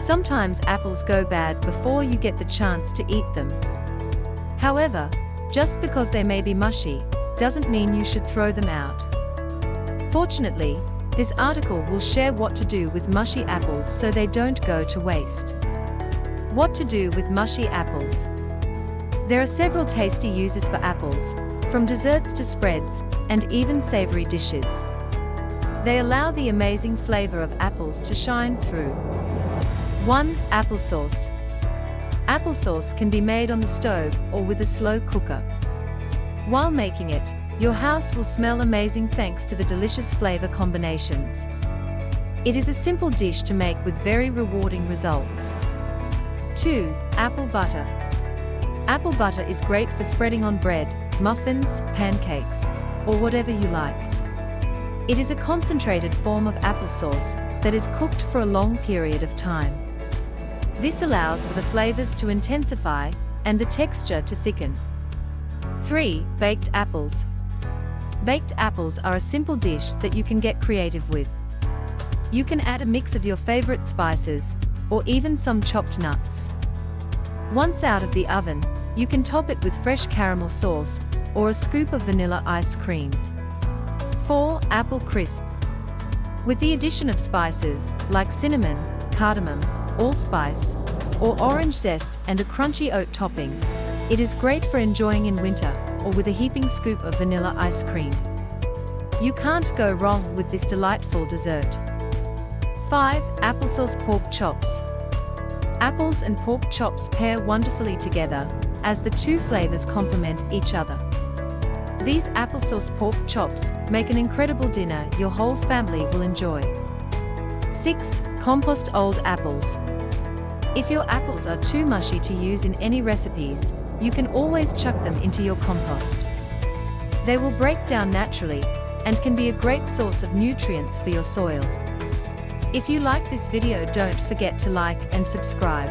Sometimes apples go bad before you get the chance to eat them. However, just because they may be mushy, doesn't mean you should throw them out. Fortunately, this article will share what to do with mushy apples so they don't go to waste. What to do with mushy apples. There are several tasty uses for apples, from desserts to spreads, and even savory dishes. They allow the amazing flavor of apples to shine through. 1. Applesauce. Applesauce can be made on the stove or with a slow cooker. While making it, your house will smell amazing thanks to the delicious flavor combinations. It is a simple dish to make with very rewarding results. 2. Apple butter. Apple butter is great for spreading on bread, muffins, pancakes, or whatever you like. It is a concentrated form of applesauce that is cooked for a long period of time. This allows for the flavors to intensify and the texture to thicken. 3. Baked apples. Baked apples are a simple dish that you can get creative with. You can add a mix of your favorite spices, or even some chopped nuts. Once out of the oven, you can top it with fresh caramel sauce, or a scoop of vanilla ice cream. 4. Apple crisp. With the addition of spices, like cinnamon, cardamom, allspice, or orange zest and a crunchy oat topping, it is great for enjoying in winter, or with a heaping scoop of vanilla ice cream. You can't go wrong with this delightful dessert. 5. Applesauce pork chops. Apples and pork chops pair wonderfully together, as the two flavors complement each other. These applesauce pork chops make an incredible dinner your whole family will enjoy. 6. Compost old apples. If your apples are too mushy to use in any recipes, you can always chuck them into your compost. They will break down naturally and can be a great source of nutrients for your soil. If you like this video, don't forget to like and subscribe.